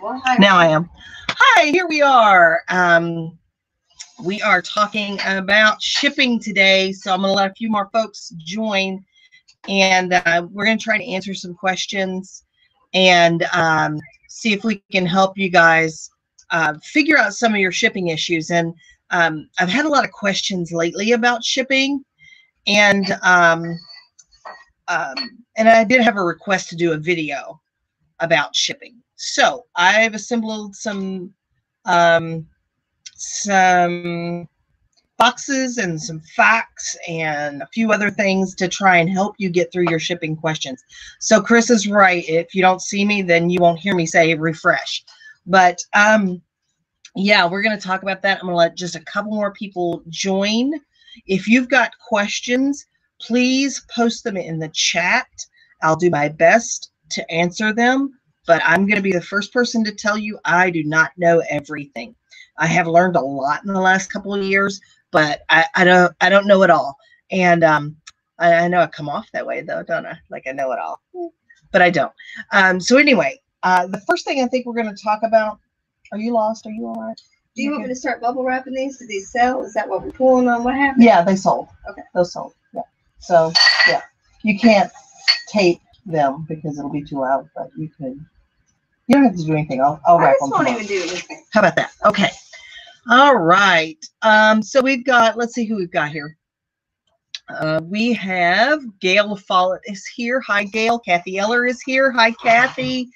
Well, hi. Now I am. Hi, here we are. We are talking about shipping today, so I'm going to let a few more folks join, and we're going to try to answer some questions and see if we can help you guys figure out some of your shipping issues. And I've had a lot of questions lately about shipping, and I did have a request to do a video about shipping. So I've assembled some boxes and some facts and a few other things to try and help you get through your shipping questions. So Chris is right. If you don't see me, then you won't hear me say refresh. But yeah, we're going to talk about that. I'm going to let just a couple more people join. If you've got questions, please post them in the chat. I'll do my best to answer them, but I'm going to be the first person to tell you I do not know everything. I have learned a lot in the last couple of years, but I don't know it all. And I know I come off that way though, don't I? Like I know it all, but I don't. So anyway, the first thing I think we're going to talk about. Are you lost? Are you all right? Do you want me to start bubble wrapping these? Did these sell? Is that what we're pulling on? What happened? Yeah, they sold. Okay. Those sold. Yeah. So yeah, you can't tape them because it'll be too loud, but you could. You don't have to do anything. I'll wrap them. I just won't even do anything. How about that? Okay. All right. So we've got, let's see who we've got here. We have Gail Follett is here. Hi, Gail. Kathy Eller is here. Hi, Kathy.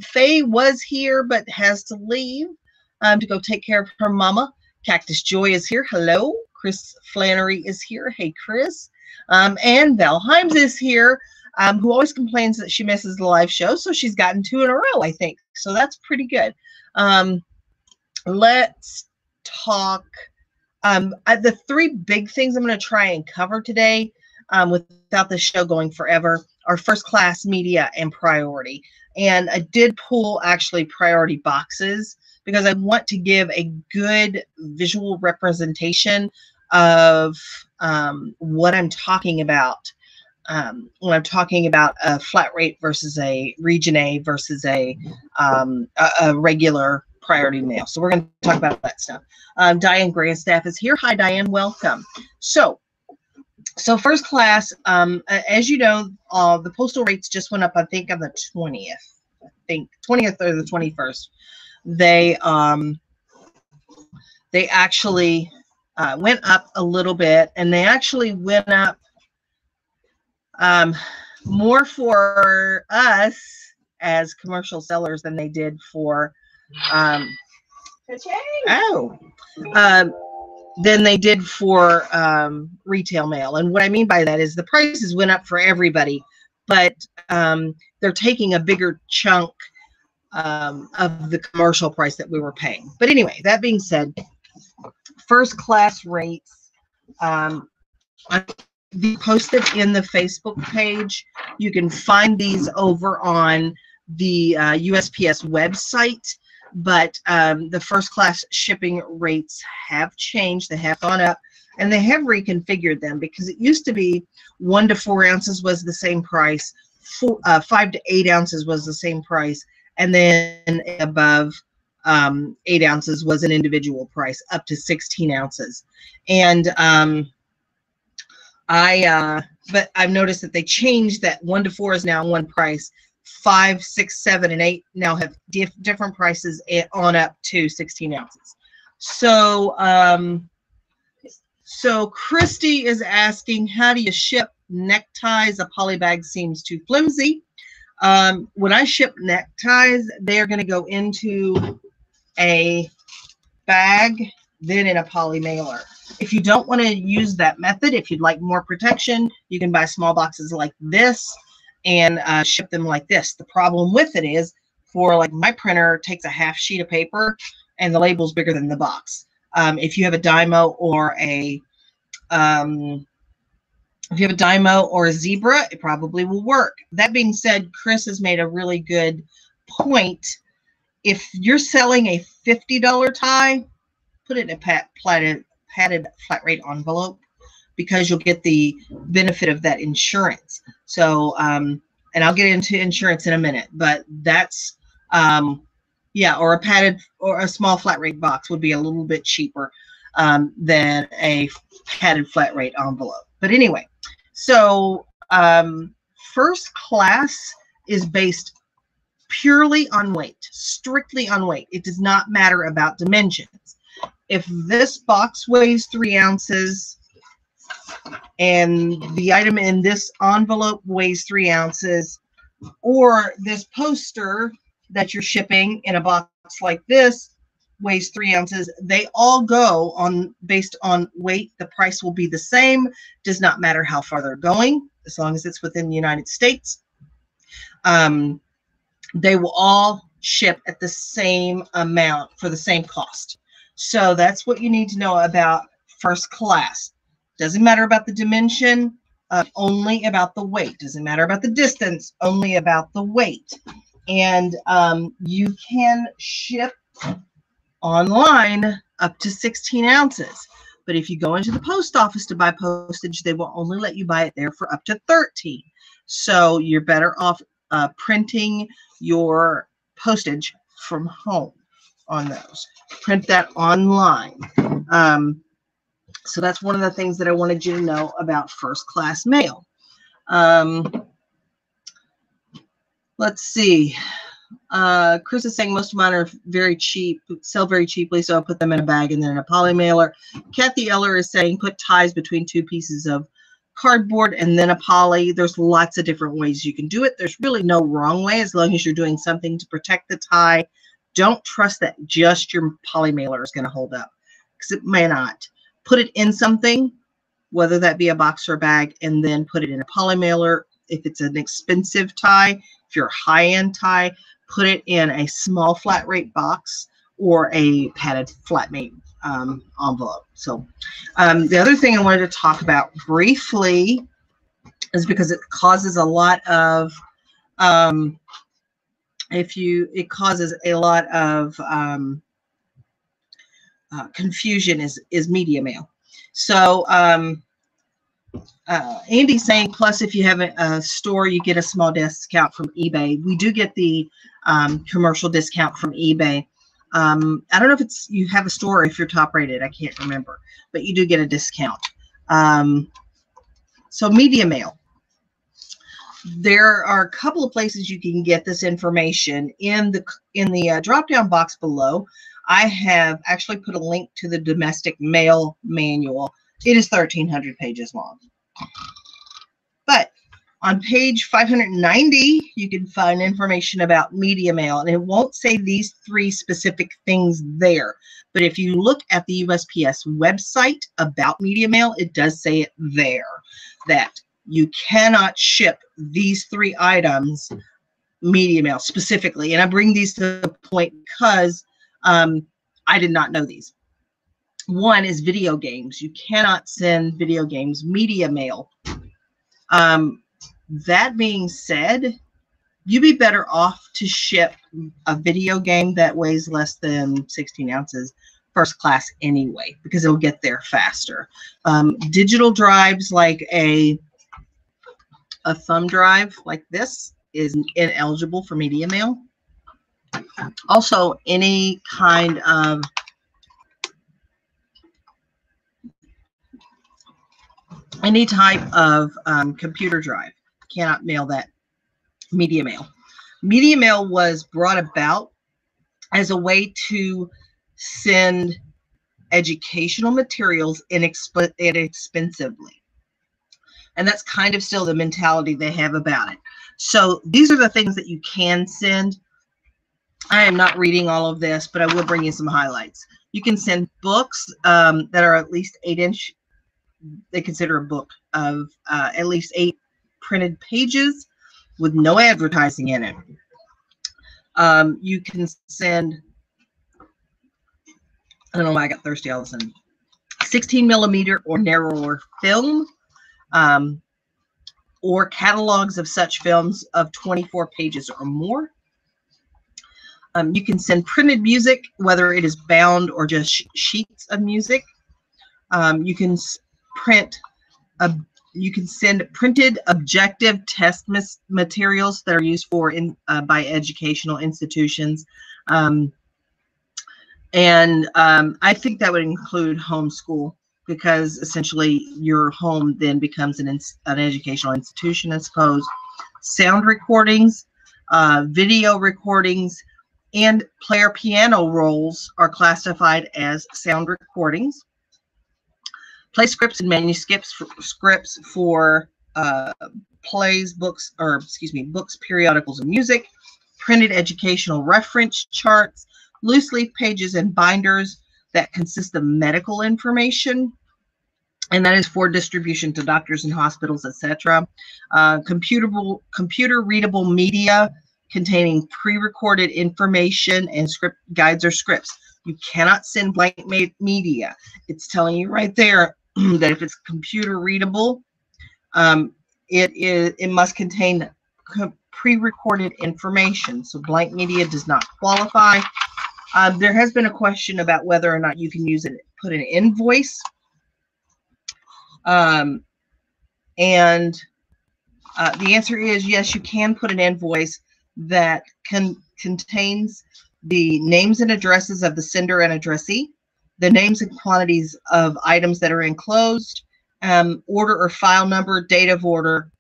Faye was here but has to leave to go take care of her mama. Cactus Joy is here. Hello. Chris Flannery is here. Hey, Chris. And Val Himes is here, who always complains that she misses the live show. So she's gotten 2 in a row, I think. So that's pretty good. Let's talk. The 3 big things I'm going to try and cover today without the show going forever are first class, media, and priority. And I did pull actually priority boxes because I want to give a good visual representation of what I'm talking about when I'm talking about a flat rate versus a region A versus a regular priority mail. So we're going to talk about that stuff. Diane Grandstaff is here. Hi, Diane. Welcome. So first class, as you know, the postal rates just went up, I think, on the 20th. I think 20th or the 21st. They actually went up a little bit, and they actually went up more for us as commercial sellers than they did for than they did for retail mail. And what I mean by that is the prices went up for everybody, but they're taking a bigger chunk of the commercial price that we were paying. But anyway, that being said, first class rates, they posted in the Facebook page. You can find these over on the USPS website, but the first class shipping rates have changed. They have gone up, and they have reconfigured them because it used to be 1 to 4 ounces was the same price, 5 to 8 ounces was the same price, and then above 8 ounces was an individual price up to 16 ounces. And but I've noticed that they changed that 1 to 4 is now one price. 5, 6, 7, and 8 now have different prices on up to 16 ounces. So, so Christy is asking, how do you ship neckties? A poly bag seems too flimsy. When I ship neckties, they are going to go into a bag, then in a poly mailer. If you don't want to use that method, if you'd like more protection, you can buy small boxes like this and ship them like this. The problem with it is, for like my printer takes a half sheet of paper and the label's bigger than the box. If you have a Dymo or a Zebra, it probably will work. That being said, Chris has made a really good point. If you're selling a $50 tie, put it in a padded flat rate envelope, because you'll get the benefit of that insurance. So, and I'll get into insurance in a minute, but that's Yeah, or a padded or a small flat rate box would be a little bit cheaper than a padded flat rate envelope. But anyway, so first class is based purely on weight, strictly on weight. It does not matter about dimensions. If this box weighs 3 ounces and the item in this envelope weighs 3 ounces, or this poster that you're shipping in a box like this weighs 3 ounces, they all go on based on weight. The price will be the same. Does not matter how far they're going, as long as it's within the United States. They will all ship at the same amount for the same cost. So that's what you need to know about first class. Doesn't matter about the dimension, only about the weight. Doesn't matter about the distance, only about the weight. And you can ship online up to 16 ounces. But if you go into the post office to buy postage, they will only let you buy it there for up to 13. So you're better off printing your postage from home on those. Print that online. So that's one of the things that I wanted you to know about first class mail. Let's see. Chris is saying most of mine are very cheap, sell very cheaply, so I'll put them in a bag and then in a poly mailer. Kathy Eller is saying put ties between 2 pieces of cardboard and then a poly. There's lots of different ways you can do it. There's really no wrong way as long as you're doing something to protect the tie. Don't trust that just your poly mailer is going to hold up, because it may not. Put it in something, whether that be a box or a bag, and then put it in a poly mailer. If it's an expensive tie, if you're a high-end tie, put it in a small flat rate box or a padded flat rate envelope. So the other thing I wanted to talk about briefly is because it causes a lot of confusion is media mail. So Andy's saying, plus if you have a store, you get a small discount from eBay. We do get the commercial discount from eBay. I don't know if it's you have a store or if you're top rated. I can't remember, but you do get a discount. So media mail. There are a couple of places you can get this information. In the drop-down box below, I have actually put a link to the domestic mail manual. It is 1,300 pages long. But on page 590, you can find information about media mail, and it won't say these 3 specific things there. But if you look at the USPS website about media mail, it does say it there that you cannot ship these 3 items media mail specifically. And I bring these to the point because I did not know these. One is video games. You cannot send video games media mail. That being said, you'd be better off to ship a video game that weighs less than 16 ounces first class anyway, because it'll get there faster. Digital drives like a thumb drive like this is ineligible for media mail. Also, any kind of any type of computer drive cannot mail that media mail. Media mail was brought about as a way to send educational materials inexpensively. And that's kind of still the mentality they have about it. So these are the things that you can send. I am not reading all of this, but I will bring you some highlights. You can send books that are at least 8-inch. They consider a book of at least 8 printed pages with no advertising in it. You can send, I don't know why I got thirsty all of a sudden, 16 millimeter or narrower film, or catalogs of such films of 24 pages or more. You can send printed music, whether it is bound or just sheets of music. You can print you can send printed objective test materials that are used for by educational institutions. I think that would include homeschool, because essentially your home then becomes an educational institution, I suppose. Sound recordings, video recordings, and player piano rolls are classified as sound recordings. Play scripts and manuscripts scripts for plays, books, periodicals, and music. Printed educational reference charts, loose leaf pages, and binders that consist of medical information, and that is for distribution to doctors and hospitals, etc. Computer readable media containing pre-recorded information and script guides or scripts. You cannot send blank media. It's telling you right there that if it's computer readable, it must contain pre-recorded information. So blank media does not qualify. There has been a question about whether or not you can put an invoice. The answer is yes, you can put an invoice that contains the names and addresses of the sender and addressee, the names and quantities of items that are enclosed, order or file number, date of order,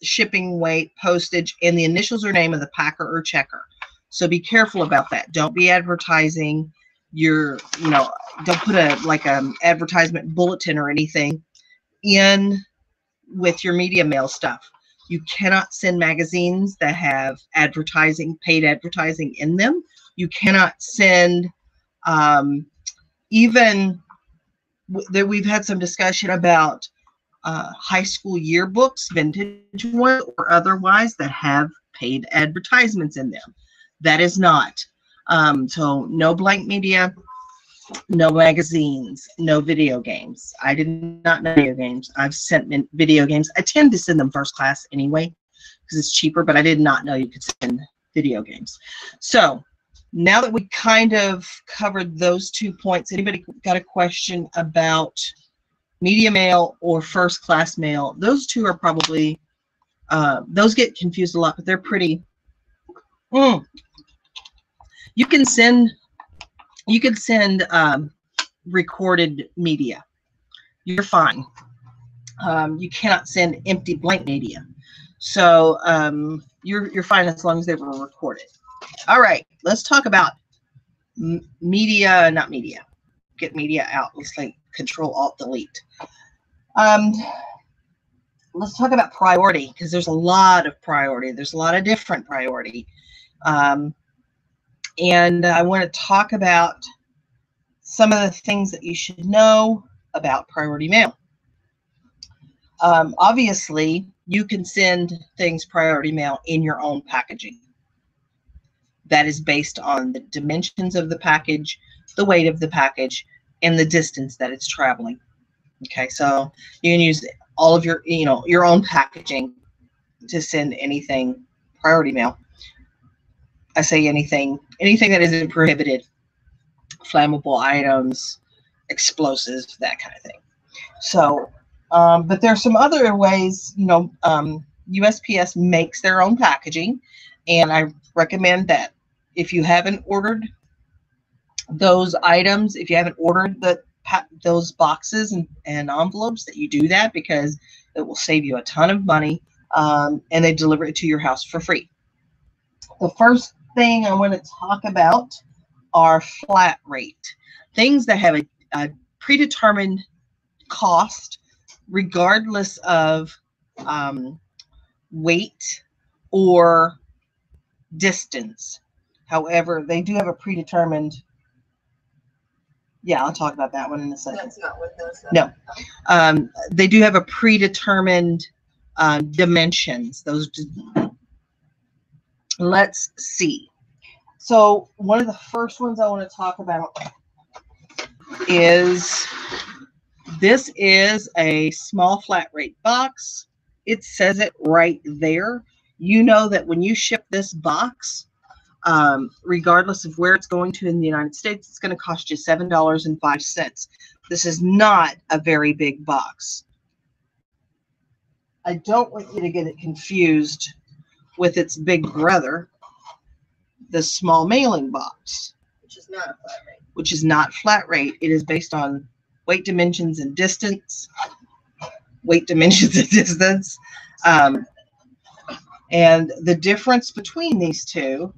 shipping weight, postage, and the initials or name of the packer or checker. So be careful about that. Don't be advertising don't put a advertisement bulletin or anything in with your media mail stuff. You cannot send magazines that have paid advertising in them. You cannot send even that we've had some discussion about high school yearbooks, vintage ones or otherwise, that have paid advertisements in them. That is not. So no blank media, no magazines, no video games. I did not know video games. I've sent video games. I tend to send them first class anyway because it's cheaper, but I did not know you could send video games. So now that we kind of covered those 2 points, anybody got a question about media mail or first class mail? Those two are probably, those get confused a lot, but they're pretty, you can send recorded media. You're fine. You cannot send empty blank media. So you're fine as long as they were recorded. All right, let's talk about media, not media. Get media out. Let's like Control Alt Delete. Let's talk about priority, because there's a lot of priority. There's a lot of different priority. And I want to talk about some of the things that you should know about priority mail. Obviously, you can send things priority mail in your own packaging. That is based on the dimensions of the package, the weight of the package, and the distance that it's traveling. Okay, so you can use all of your, your own packaging to send anything priority mail. I say anything that isn't prohibited, flammable items, explosives, that kind of thing. So, but there's some other ways, USPS makes their own packaging, and I recommend that if you haven't ordered those items, if you haven't ordered those boxes and envelopes, that you do that, because it will save you a ton of money, and they deliver it to your house for free. The first thing I want to talk about are flat rate, things that have a predetermined cost regardless of weight or distance. However, they do have a predetermined, I'll talk about that one in a second. That's not what those are. No, they do have a predetermined dimensions. Let's see. So one of the first ones I want to talk about is, this is a small flat rate box. It says it right there. You know that when you ship this box, regardless of where it's going to in the United States, it's going to cost you $7.05. This is not a very big box. I don't want you to get it confused with its big brother, the small mailing box, Which is not a flat rate. which is not flat rate. It is based on weight, dimensions, and distance. Weight, dimensions, and distance. And the difference between these two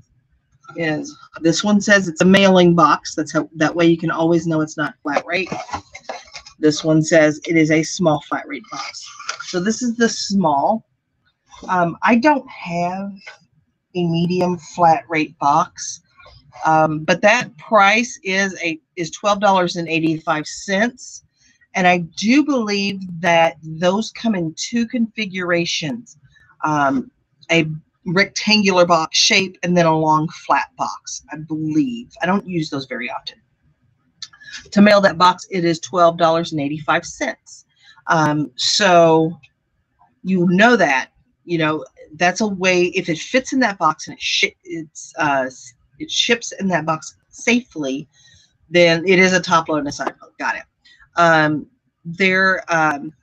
is this one says it's a mailing box. That way you can always know it's not flat rate. This one says it is a small flat rate box. So this is the small. I don't have a medium flat rate box, but that price is $12.85. And I do believe that those come in two configurations, a rectangular box shape and then a long flat box, I believe. I don't use those very often. To mail that box, it is $12.85. So you know that, that's a way, if it fits in that box and it ships in that box safely, then it is a top load and a side load. Got it.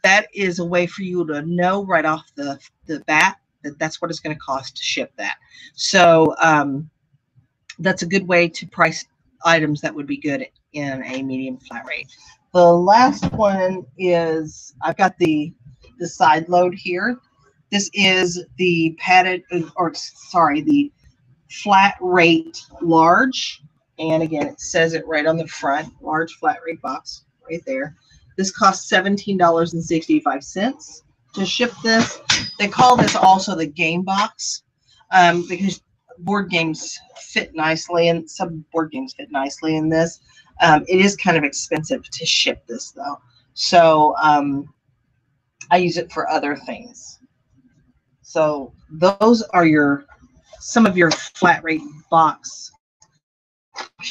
That is a way for you to know right off the bat that that's what it's going to cost to ship that. So that's a good way to price items that would be good in a medium flat rate. The last one is, I've got the side load here. This is the the flat rate large. And again, it says it right on the front, large flat rate box right there. This costs $17.65 to ship this. They call this also the game box because board games fit nicely, and some board games fit nicely in this. It is kind of expensive to ship this though. So I use it for other things. So those are some of your flat rate box.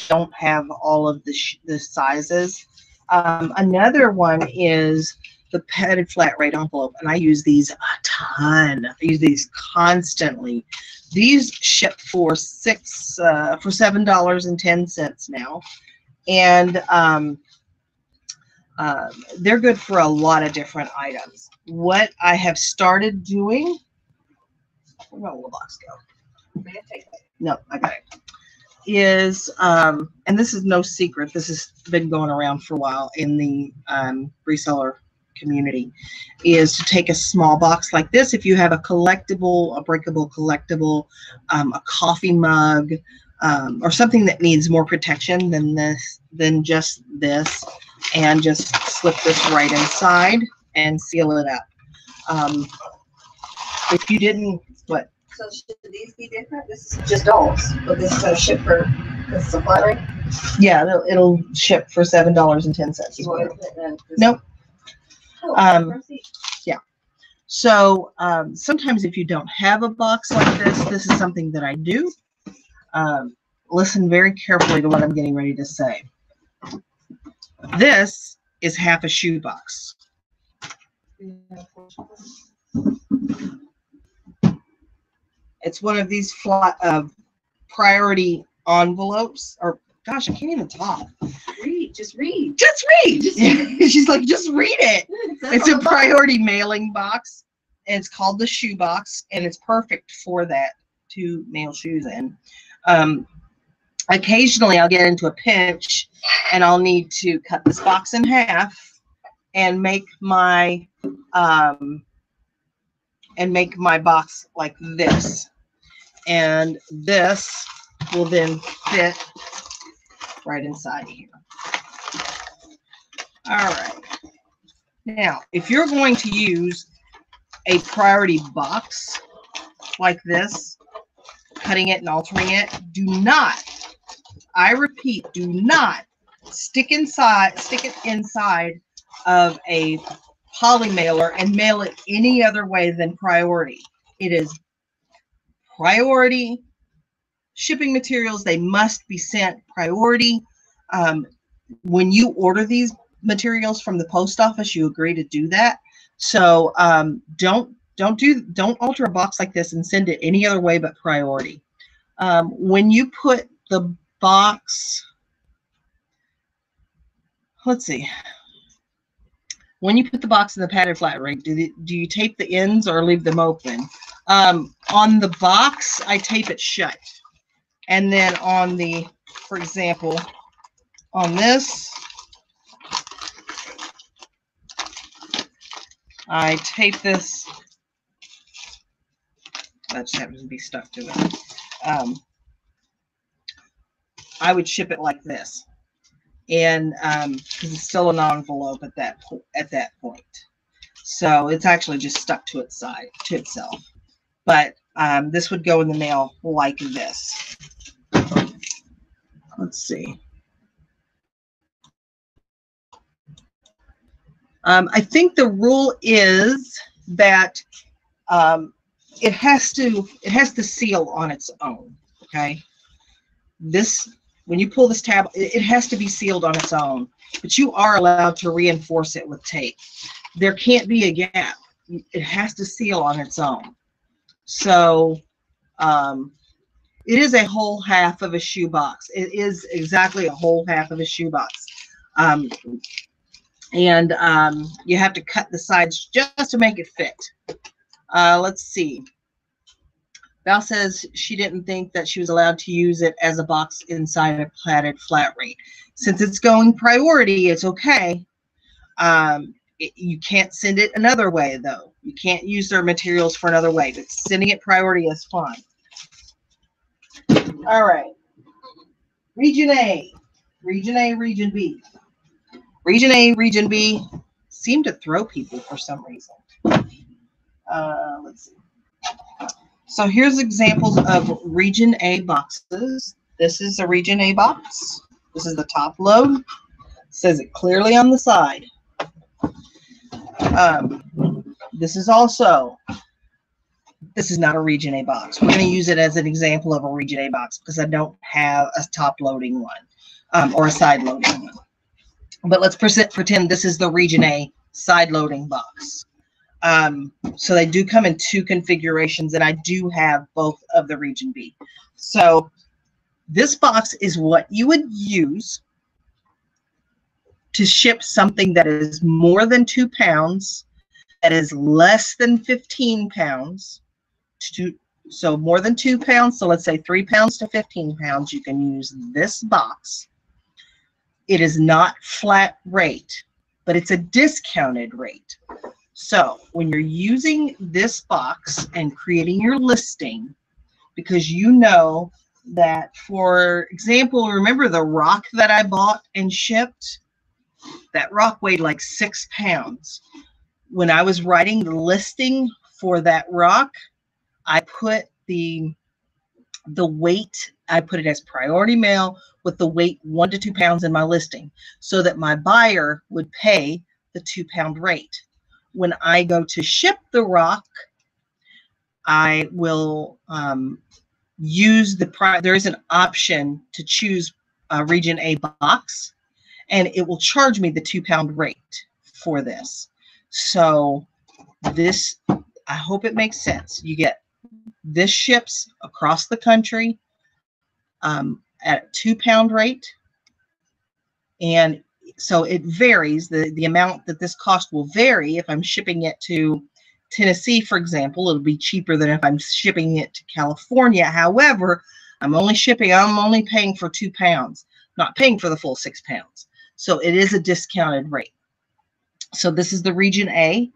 Don't have all of the sizes. Another one is the padded flat rate envelope, and I use these a ton. I use these constantly. These ship for $7.10 now, and they're good for a lot of different items. What I have started doing, where'd my little box go? No, I got it. Is and this is no secret, this has been going around for a while in the reseller community, is to take a small box like this. If you have a collectible, a breakable collectible, a coffee mug, or something that needs more protection than just this, and just slip this right inside and seal it up. If you didn't, what? So should these be different? This is just dolls, but this is going to ship for, this is a flat rate? Yeah, it'll ship for $7.10. Nope. Yeah. So sometimes if you don't have a box like this is something that I do. Listen very carefully to what I'm getting ready to say. This is half a shoe box. It's one of these flat priority envelopes, or gosh, I can't even talk. Just read. She's like, just read it. It's a priority mailing box, and it's called the shoe box, and it's perfect for that, to mail shoes in. Occasionally I'll get into a pinch and I'll need to cut this box in half and make my box like this, and this will then fit right inside here. All right. Now, if you're going to use a priority box like this, cutting it and altering it, do not, I repeat, do not stick it inside of a poly mailer and mail it any other way than priority. It is priority shipping materials. They must be sent priority. When you order these materials from the post office, you agree to do that. So don't alter a box like this and send it any other way but priority. When you put the box, let's see, when you put the box in the padded flat rate, do you tape the ends or leave them open? On the box, I tape it shut. And then on the, for example, on this, I tape this. That just happens to be stuck to it. I would ship it like this, and because it's still an envelope at that point, so it's actually just stuck to its side to itself. But this would go in the mail like this. Let's see. I think the rule is that it has to seal on its own. Okay. This, when you pull this tab, it has to be sealed on its own, but you are allowed to reinforce it with tape. There can't be a gap. It has to seal on its own. So it is a whole half of a shoebox. It is exactly a whole half of a shoebox. And you have to cut the sides just to make it fit. Let's see. Val says she didn't think that she was allowed to use it as a box inside a padded flat rate. Since it's going priority, it's okay. You can't send it another way, though. You can't use their materials for another way, but sending it priority is fine. All right. Region A, Region A, Region B. Region A, Region B seem to throw people for some reason. Let's see. So here's examples of Region A boxes. This is a Region A box. This is the top load. It says it clearly on the side. This is not a Region A box. We're going to use it as an example of a Region A box because I don't have a top loading one or a side loading one. But let's pretend this is the Region A side loading box. So they do come in two configurations, and I do have both of the Region B. So this box is what you would use to ship something that is more than 2 pounds, that is less than 15 pounds. So more than 2 pounds, so let's say 3 pounds to 15 pounds, you can use this box. It is not flat rate, but it's a discounted rate. So when you're using this box and creating your listing, because you know that, for example, remember the rock that I bought and shipped? That rock weighed like 6 pounds. When I was writing the listing for that rock, I put the weight, I put it as priority mail with the weight 1 to 2 pounds in my listing so that my buyer would pay the 2 pound rate. When I go to ship the rock, I will use there is an option to choose a Region A box, and it will charge me the 2 pound rate for this. So this, I hope it makes sense. You get this ships across the country at a 2 pound rate, and so it varies. The amount that this cost will vary. If I'm shipping it to Tennessee, for example, it'll be cheaper than if I'm shipping it to California. However, I'm only paying for 2 pounds, not paying for the full 6 pounds. So it is a discounted rate. So this is the Region A,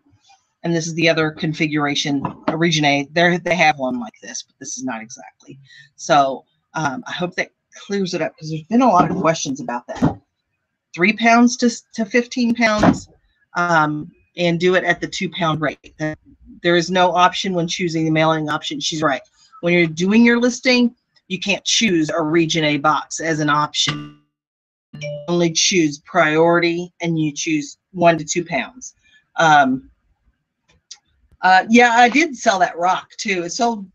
and this is the other configuration, Region A. They have one like this, but this is not exactly. So I hope that clears it up, because there's been a lot of questions about that. 3 pounds to 15 pounds, and do it at the 2 pound rate. There is no option when choosing the mailing option. She's right. When you're doing your listing, you can't choose a Region A box as an option. You only choose priority, and you choose 1 to 2 pounds. Yeah, I did sell that rock too. It sold.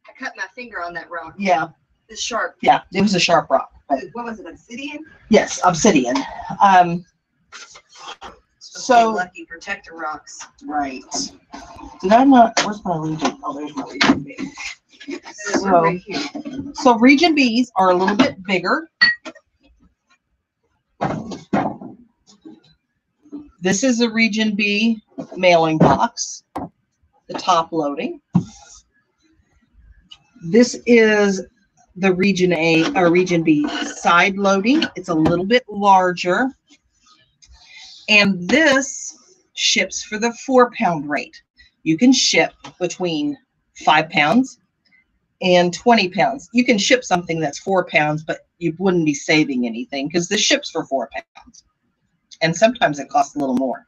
I cut my finger on that rock. Yeah. It's sharp. Yeah, it was a sharp rock. What was it, obsidian? Yes, obsidian. So lucky protector rocks. Right. Did I not? Where's my Region? Oh, there's my Region B. So Region Bs are a little bit bigger. This is a Region B mailing box, the top loading. This is the Region A or Region B side loading. It's a little bit larger. And this ships for the 4-pound rate. You can ship between 5 pounds and 20 pounds. You can ship something that's 4 pounds, but you wouldn't be saving anything because this ships for 4 pounds. And sometimes it costs a little more.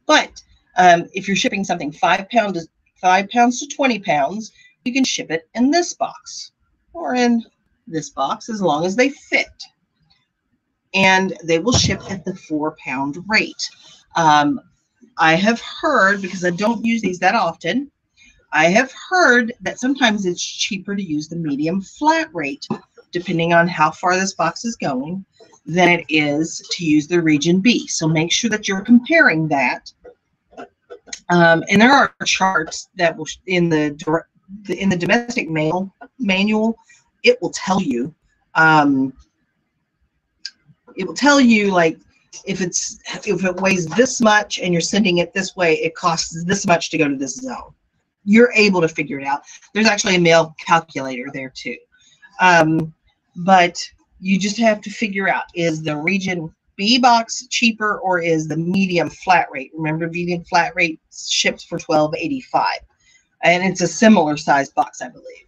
But if you're shipping something 5 pounds to 20 pounds, you can ship it in this box or in this box as long as they fit. And they will ship at the 4-pound rate. I have heard, because I don't use these that often, I have heard that sometimes it's cheaper to use the medium flat rate, depending on how far this box is going, than it is to use the Region B. So make sure that you're comparing that. And there are charts that will in the domestic mail manual. It will tell you. It will tell you, like, if it weighs this much and you're sending it this way, it costs this much to go to this zone. You're able to figure it out. There's actually a mail calculator there too. But you just have to figure out, is the Region B box cheaper or is the medium flat rate? Remember, medium flat rate ships for $12.85, and it's a similar size box, I believe.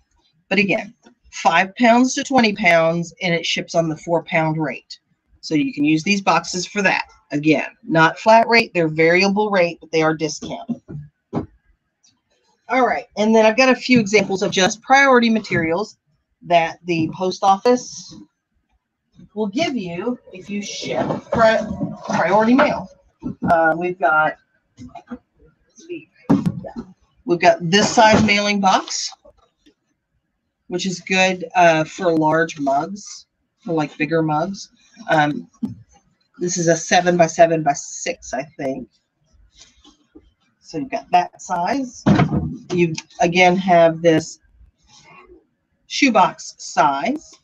But again, 5 pounds to 20 pounds, and it ships on the 4-pound rate. So you can use these boxes for that. Again, not flat rate, they're variable rate, but they are discounted. All right, and then I've got a few examples of just priority materials that the post office will give you if you ship priority mail. We've got this size mailing box, which is good for large mugs, for like bigger mugs. This is a 7 by 7 by 6, I think. So you've got that size. You again have this shoebox size.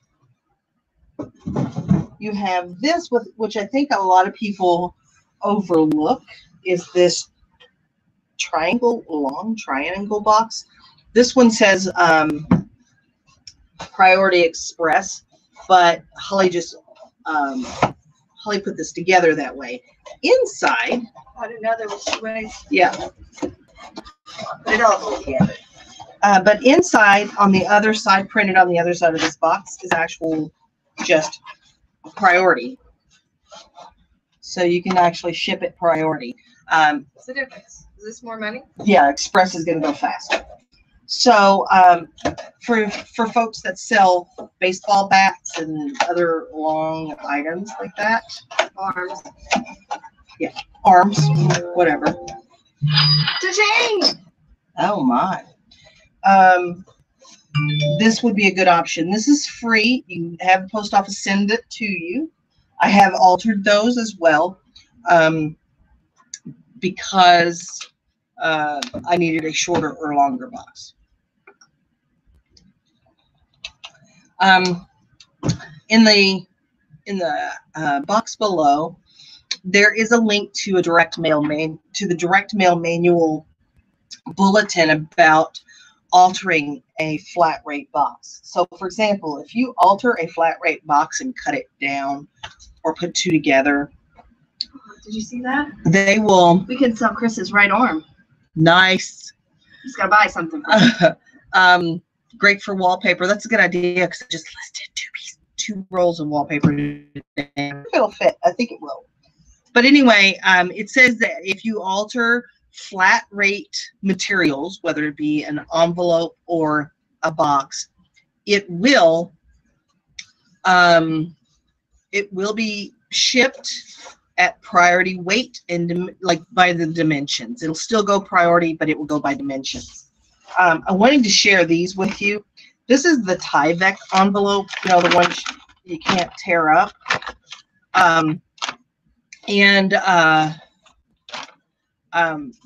You have this, which I think a lot of people overlook, is this long triangle box. This one says Priority Express, but Holly just Holly put this together that way. Inside, I didn't know there was 2 ways. yeah, Put it all together. but inside, on the other side, printed on the other side of this box, is actual just priority. So you can actually ship it priority. What's the difference? Is this more money? Yeah, Express is going to go faster. So for folks that sell baseball bats and other long items like that, Arms. yeah, arms, whatever. Cha-ching! Oh my. This would be a good option. This is free. You have the post office send it to you. I have altered those as well because I needed a shorter or longer box. In the box below, there is a link to a direct mail the direct mail manual bulletin about altering a flat rate box. So for example, if you alter a flat rate box and cut it down or put 2 together, Did you see that? they will. We could sell Chris's right arm. Nice. He's got to buy something for him. Great for wallpaper. That's a good idea because I just listed 2 rolls of wallpaper today. It'll fit. I think it will. But anyway, it says that if you alter flat rate materials, whether it be an envelope or a box, it will be shipped at priority weight and like by the dimensions. It'll still go priority, but it will go by dimensions. I wanted to share these with you. This is the Tyvek envelope, you know, the one you can't tear up.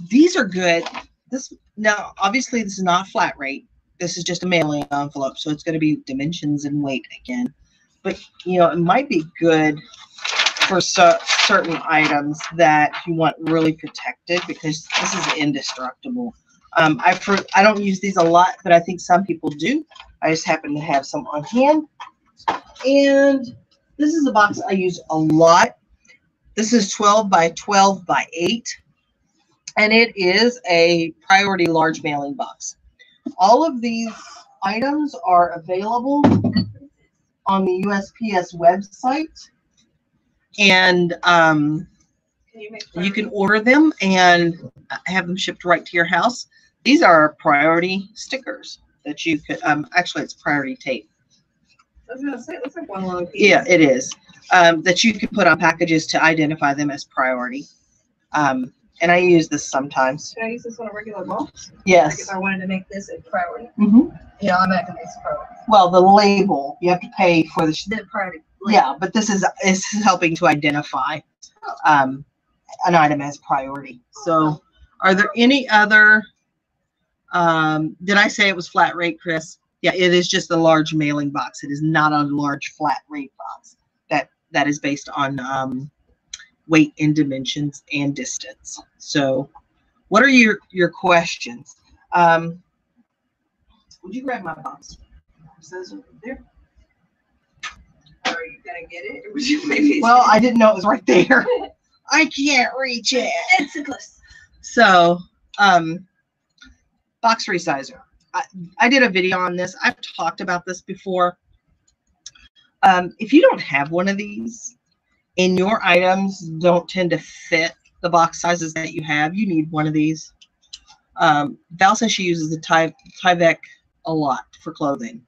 These are good. Now, obviously, this is not flat rate. This is just a mailing envelope, so it's going to be dimensions and weight again. But, you know, it might be good for certain items that you want really protected, because this is indestructible. I don't use these a lot, but I think some people do. I just happen to have some on hand. And this is a box I use a lot. This is 12 by 12 by 8. And it is a priority large mailing box. All of these items are available on the USPS website. And you can order them and have them shipped right to your house. These are priority stickers that you could, actually it's priority tape. I was gonna say, it looks like one long piece. Yeah, it is. That you can put on packages to identify them as priority. And I use this sometimes. Can I use this on a regular box? Like Yes. if I wanted to make this a priority? Mm-hmm. Yeah, I'm not gonna make this a priority. Well, the label, you have to pay for the, The priority. yeah, but this is helping to identify an item as priority. So are there any other, did I say it was flat rate, Chris? Yeah, it is just a large mailing box. It is not a large flat rate box. That is based on weight and dimensions and distance. So what are your questions? Would you grab my box? It says over there. Are you gonna get it? Or would you maybe? Well, I didn't know it was right there. I can't reach it. It's a close. So, box resizer. I did a video on this. I've talked about this before. If you don't have one of these and your items don't tend to fit the box sizes that you have, you need one of these. Val says she uses the Tyvek a lot for clothing.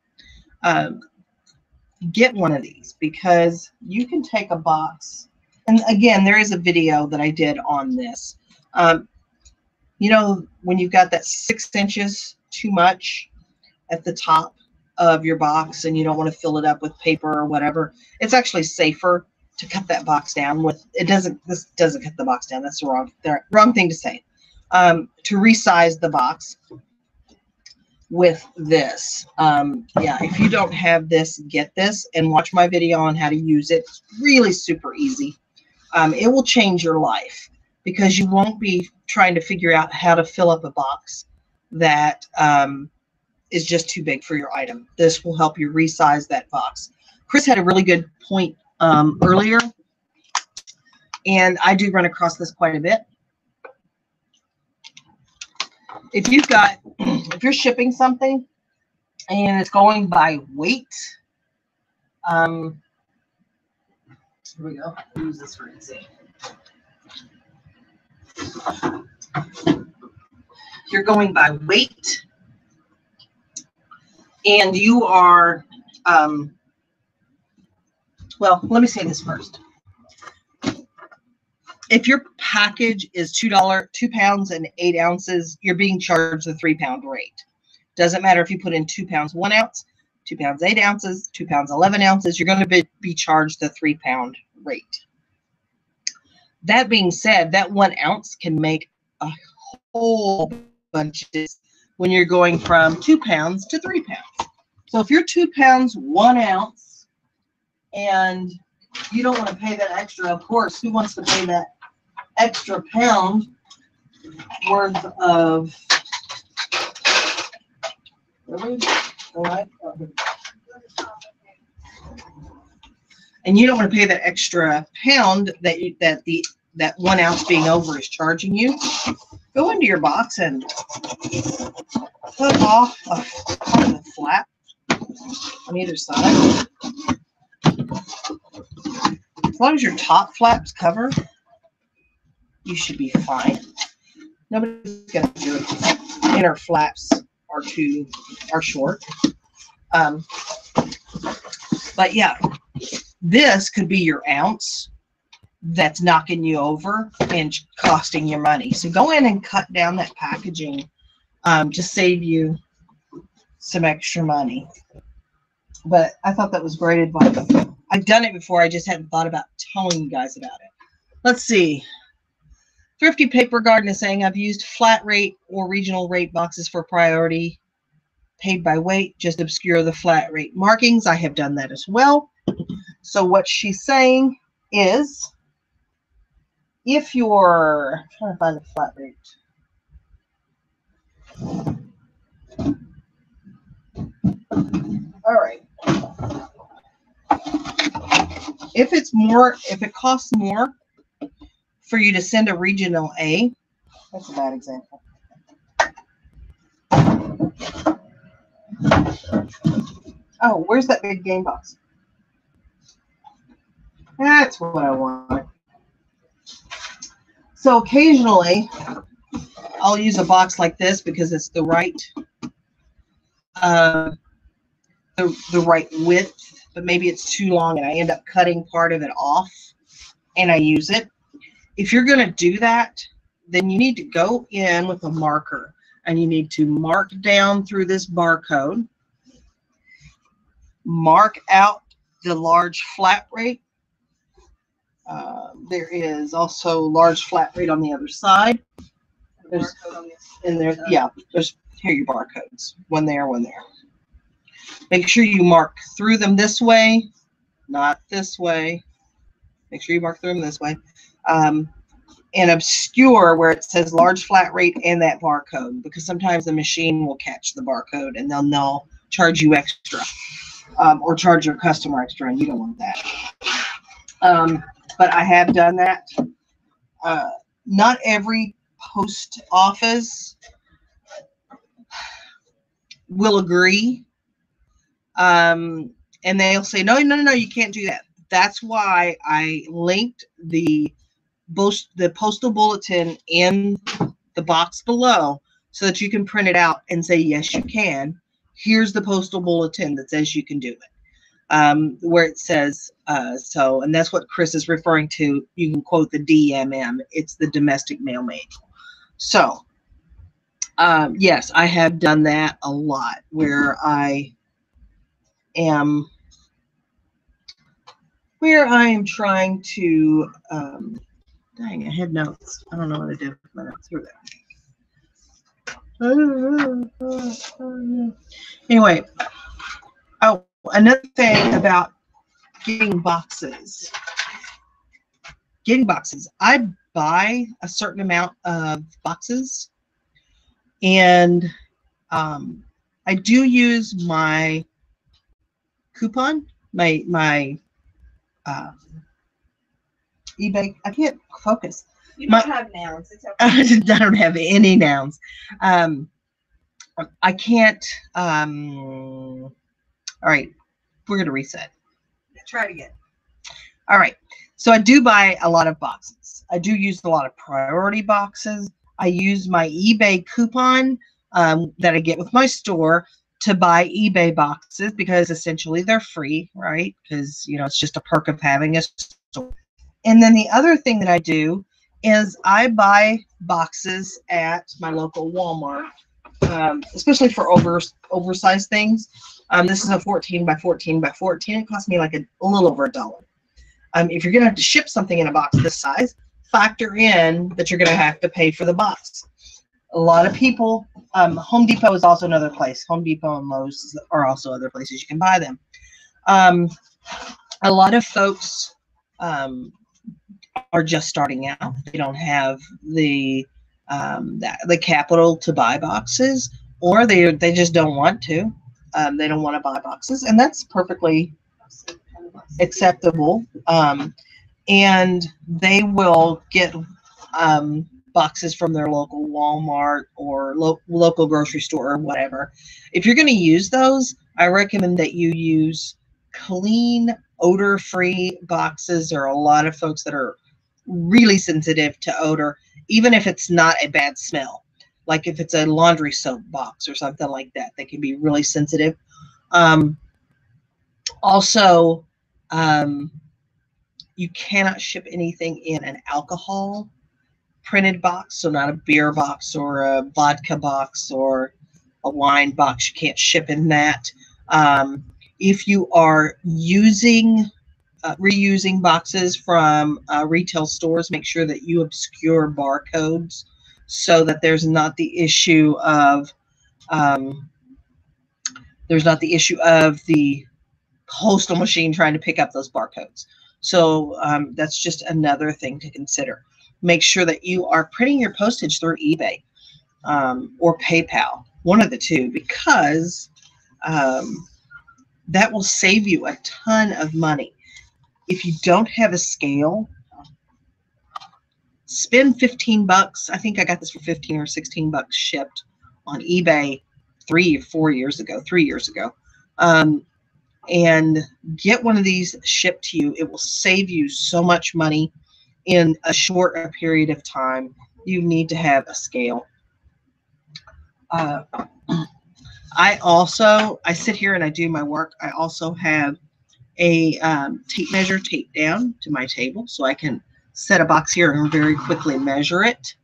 Get one of these because you can take a box. And again, there is a video that I did on this. You know, when you've got that 6 inches too much at the top of your box and you don't want to fill it up with paper or whatever, it's actually safer to cut that box down with, this doesn't cut the box down. That's the wrong thing to say. To resize the box with this. Yeah, if you don't have this, get this and watch my video on how to use it. It's really super easy. It will change your life because you won't be trying to figure out how to fill up a box that is just too big for your item. This will help you resize that box. Chris had a really good point earlier, and I do run across this quite a bit. If you're shipping something and it's going by weight, here we go. I'll use this for easy. You're going by weight and you are, well, let me say this first. If your package is $2 pounds and 8 ounces, you're being charged the 3 pound rate. Doesn't matter if you put in 2 pounds 1 ounce, 2 pounds 8 ounces, 2 pounds 11 ounces, you're going to be charged the 3 pound rate. That being said, that 1 ounce can make a whole bunch of this when you're going from 2 pounds to 3 pounds. So if you're 2 pounds 1 ounce and you don't want to pay that extra, of course, who wants to pay that extra pound worth of, really? All right. And you don't want to pay that extra pound that 1 ounce being over is charging you. Go into your box and cut off part of the flap on either side. As long as your top flap's covered, you should be fine. Nobody's gonna do it. Inner flaps are short. But yeah, this could be your ounce that's knocking you over and costing you money. So go in and cut down that packaging to save you some extra money. But I thought that was great advice. I've done it before. I just hadn't thought about telling you guys about it. Let's see. Thrifty Paper Garden is saying, I've used flat rate or regional rate boxes for priority. Paid by weight, just obscure the flat rate markings. I have done that as well. So what she's saying is if you're I'm trying to find the flat rate. All right. If it costs more for you to send a regional A, that's a bad example. Oh, where's that big game box? That's what I want. So occasionally, I'll use a box like this because it's the right the right width, but maybe it's too long and I end up cutting part of it off and I use it. If you're going to do that, then you need to go in with a marker and you need to mark down through this barcode, mark out the large flat rate. There is also large flat rate on the other side. There's yeah, there's here are your barcodes. One there, one there. Make sure you mark through them this way, not this way. Make sure you mark through them this way. And obscure where it says large flat rate and that barcode, because sometimes the machine will catch the barcode and they'll charge you extra or charge your customer extra, and you don't want that. But I have done that. Not every post office will agree. And they'll say, no, you can't do that. That's why I linked the postal bulletin in the box below so that you can print it out and say, yes, you can. Here's the postal bulletin that says you can do it. Where it says, and that's what Chris is referring to. You can quote the DMM. It's the domestic mail manual. So, yes, I have done that a lot where I am trying to, dang, I had notes. I don't know what to do with my notes. Here we go. Anyway, oh, another thing about getting boxes. I buy a certain amount of boxes, and I do use my coupon, my eBay. I can't focus. You don't have nouns. It's okay. I don't have any nouns. I can't. All right, we're gonna reset. Try it again. All right. So I do buy a lot of boxes. I do use a lot of priority boxes. I use my eBay coupon that I get with my store to buy eBay boxes because essentially they're free, right? Because, it's just a perk of having a store. And then the other thing that I do is I buy boxes at my local Walmart, especially for oversized things. This is a 14 by 14 by 14. It cost me like a little over $1. If you're going to have to ship something in a box this size, factor in that you're going to have to pay for the box. A lot of people, Home Depot is also another place. Home Depot and Lowe's are also other places you can buy them. A lot of folks are just starting out. They don't have the capital to buy boxes, or they just don't want to. They don't want to buy boxes, and that's perfectly acceptable. And they will get boxes from their local Walmart or local grocery store or whatever. If you're going to use those, I recommend that you use clean, odor-free boxes. There are a lot of folks that are really sensitive to odor, even if it's not a bad smell. Like if it's a laundry soap box or something like that, they can be really sensitive. Also, you cannot ship anything in an alcohol printed box, so not a beer box or a vodka box or a wine box. You can't ship in that. If you are reusing boxes from retail stores, make sure that you obscure barcodes so that there's not the issue of the postal machine trying to pick up those barcodes. So that's just another thing to consider. make sure that you are printing your postage through eBay or PayPal, one of the two, because that will save you a ton of money. If you don't have a scale, spend 15 bucks. I think I got this for 15 or 16 bucks shipped on eBay 3 years ago. And get one of these shipped to you. It will save you so much money in a short period of time. You need to have a scale. I sit here and I do my work. I also have a tape measure taped down to my table, so I can set a box here and very quickly measure it.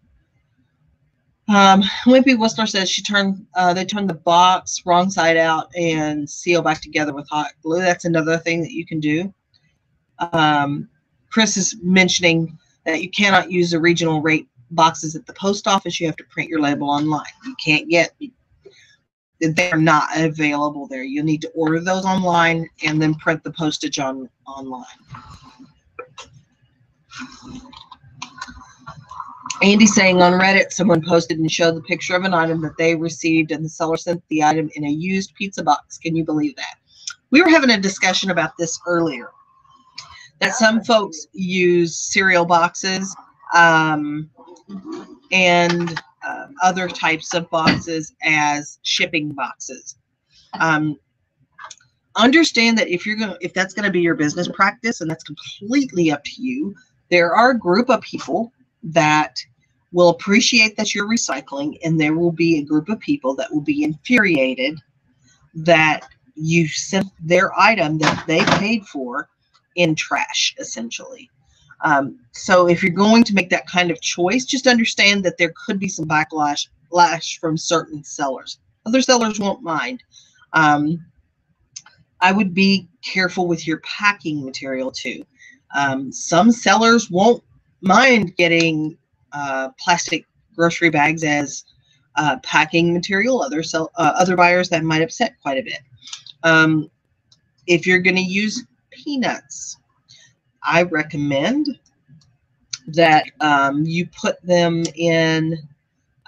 Wimpy Whistler says they turned the box wrong side out and seal back together with hot glue. That's another thing that you can do. Chris is mentioning that you cannot use the regional rate boxes at the post office. You have to print your label online. You can't get, they're not available there. You'll need to order those online and then print the postage online. Andy's saying on Reddit, someone posted and showed the picture of an item that they received and the seller sent the item in a used pizza box. Can you believe that? We were having a discussion about this earlier, that some folks use cereal boxes and other types of boxes as shipping boxes. Understand that if that's going to be your business practice, and that's completely up to you, there are a group of people that will appreciate that you're recycling, and there will be a group of people that will be infuriated that you sent their item that they paid for in trash, essentially. So if you're going to make that kind of choice, just understand that there could be some backlash from certain sellers. Other sellers won't mind. I would be careful with your packing material too. Some sellers won't mind getting plastic grocery bags as packing material. Other buyers, that might upset quite a bit. If you're going to use peanuts, I recommend that you put them in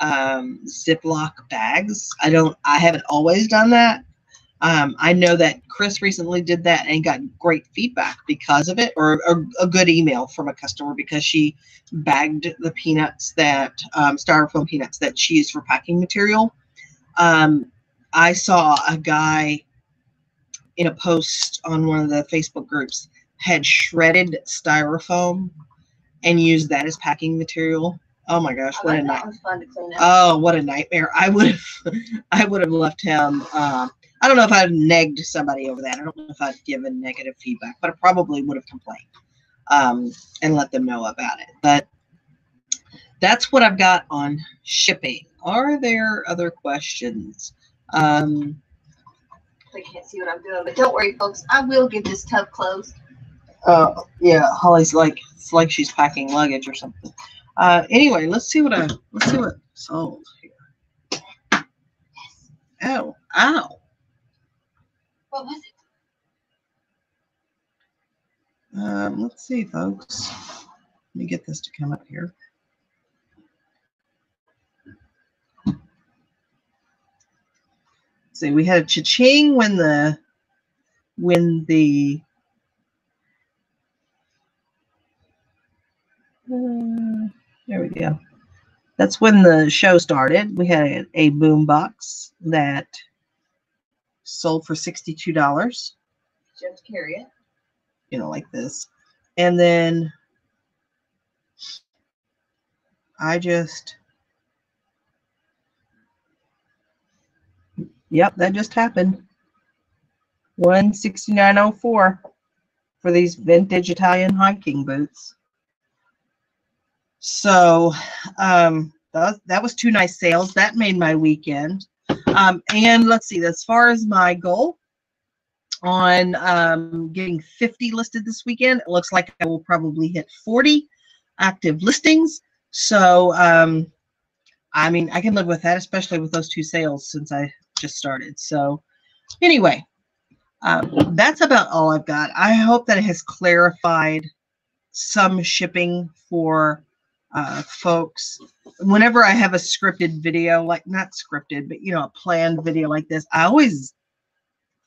Ziploc bags. I haven't always done that. I know that Chris recently did that and got great feedback because of it, or a good email from a customer because she bagged the peanuts that, styrofoam peanuts that she used for packing material. I saw a guy in a post on one of the Facebook groups had shredded styrofoam and used that as packing material. Oh my gosh, what a nightmare. Fun to clean up. Oh, what a nightmare. I would have left him. I don't know if I'd negged somebody over that. I don't know if I'd given negative feedback, but I probably would have complained and let them know about it. But that's what I've got on shipping. Are there other questions? They can't see what I'm doing, but don't worry, folks. I will get this tub closed. Yeah, Holly's it's like she's packing luggage or something. Anyway, let's see what sold here. Oh, ow. What was it? Let's see, folks. Let me get this to come up here. See, we had a cha-ching when the there we go. That's when the show started. We had a boom box that sold for $62. Just carry it. You know, like this. And then yep, that just happened. $169.04 for these vintage Italian hiking boots. So that was 2 nice sales. That made my weekend. And let's see, as far as my goal on getting 50 listed this weekend, it looks like I will probably hit 40 active listings. So I mean, I can live with that, especially with those 2 sales since I just started. So anyway, that's about all I've got. I hope that it has clarified some shipping for folks, whenever I have a scripted video, like not scripted, but a planned video like this, I always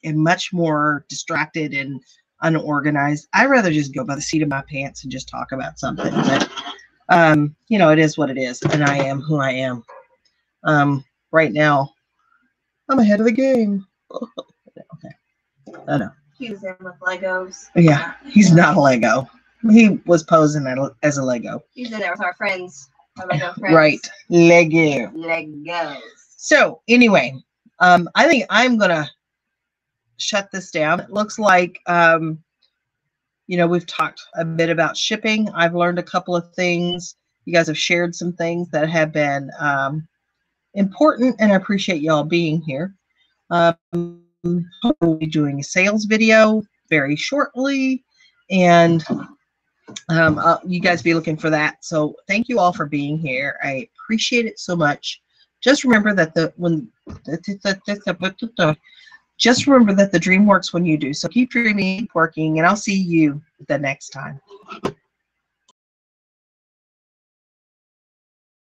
am much more distracted and unorganized. I'd rather just go by the seat of my pants and just talk about something. But it is what it is, and I am who I am. Right now, I'm ahead of the game. Okay, I know. He's in with Legos. Yeah, he's not a Lego. He was posing as a Lego. He's in there with our friends, our Lego friends. Right, Lego. Legos. So anyway, I think I'm gonna shut this down. It looks like we've talked a bit about shipping. I've learned a couple of things. You guys have shared some things that have been important, and I appreciate y'all being here. We'll be doing a sales video very shortly, and you guys be looking for that. So thank you all for being here. I appreciate it so much. Just remember that the dream works when you do. So keep dreaming, keep working, and I'll see you the next time.